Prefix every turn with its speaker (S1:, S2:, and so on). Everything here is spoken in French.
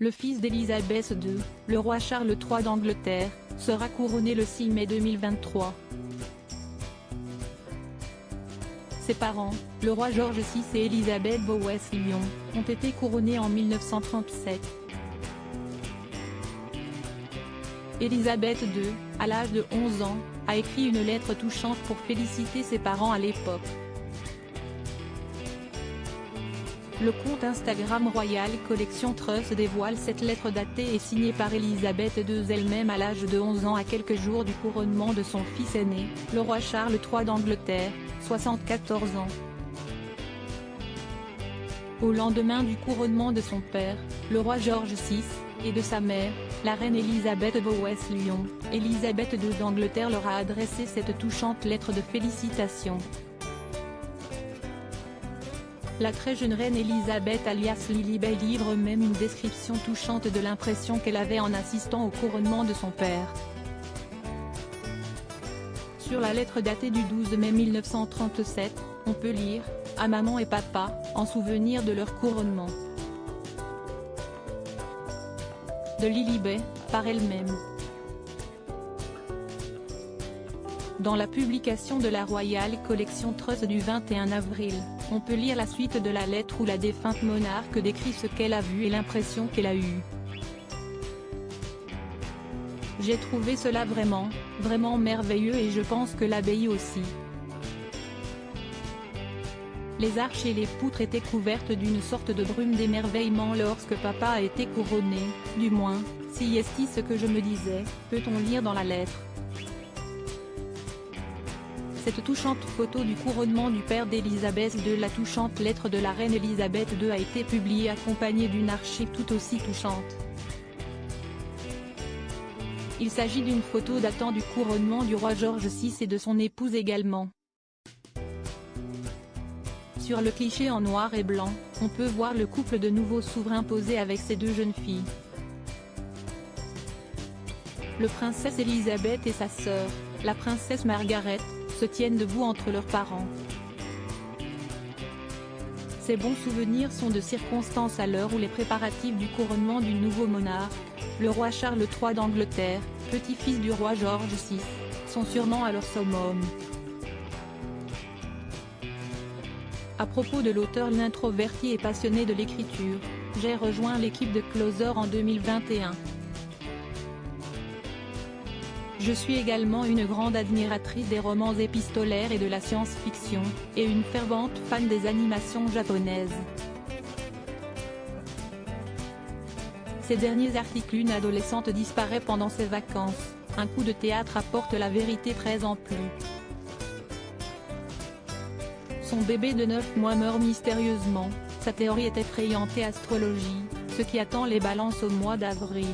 S1: Le fils d'Élisabeth II, le roi Charles III d'Angleterre, sera couronné le 6 mai 2023. Ses parents, le roi George VI et Élisabeth Bowes-Lyon, ont été couronnés en 1937. Élisabeth II, à l'âge de 11 ans, a écrit une lettre touchante pour féliciter ses parents à l'époque. Le compte Instagram Royal Collection Trust dévoile cette lettre datée et signée par Élisabeth II elle-même à l'âge de 11 ans à quelques jours du couronnement de son fils aîné, le roi Charles III d'Angleterre, 74 ans. Au lendemain du couronnement de son père, le roi George VI, et de sa mère, la reine Élisabeth Bowes-Lyon, Élisabeth II d'Angleterre leur a adressé cette touchante lettre de félicitations. La très jeune reine Élisabeth alias Lilibet livre même une description touchante de l'impression qu'elle avait en assistant au couronnement de son père. Sur la lettre datée du 12 mai 1937, on peut lire « À maman et papa, en souvenir de leur couronnement ». De Lilibet, par elle-même. Dans la publication de la Royal Collection Trust du 21 avril, on peut lire la suite de la lettre où la défunte monarque décrit ce qu'elle a vu et l'impression qu'elle a eue. J'ai trouvé cela vraiment merveilleux et je pense que l'abbaye aussi. Les arches et les poutres étaient couvertes d'une sorte de brume d'émerveillement lorsque papa a été couronné, du moins, si est-il ce que je me disais, peut-on lire dans la lettre. Cette touchante photo du couronnement du père d'Élisabeth II. La touchante lettre de la reine Élisabeth II a été publiée accompagnée d'une archive tout aussi touchante. Il s'agit d'une photo datant du couronnement du roi George VI et de son épouse également. Sur le cliché en noir et blanc, on peut voir le couple de nouveaux souverains posé avec ses deux jeunes filles. Le princesse Élisabeth et sa sœur, la princesse Margaret, se tiennent debout entre leurs parents. Ces bons souvenirs sont de circonstance à l'heure où les préparatifs du couronnement du nouveau monarque, le roi Charles III d'Angleterre, petit-fils du roi George VI, sont sûrement à leur summum. À propos de l'auteur l'introverti et passionné de l'écriture, j'ai rejoint l'équipe de Closer en 2021. Je suis également une grande admiratrice des romans épistolaires et de la science-fiction, et une fervente fan des animations japonaises. Ces derniers articles, une adolescente disparaît pendant ses vacances, un coup de théâtre apporte la vérité 13 ans plus. Son bébé de 9 mois meurt mystérieusement, sa théorie est effrayante et astrologie, ce qui attend les balances au mois d'avril.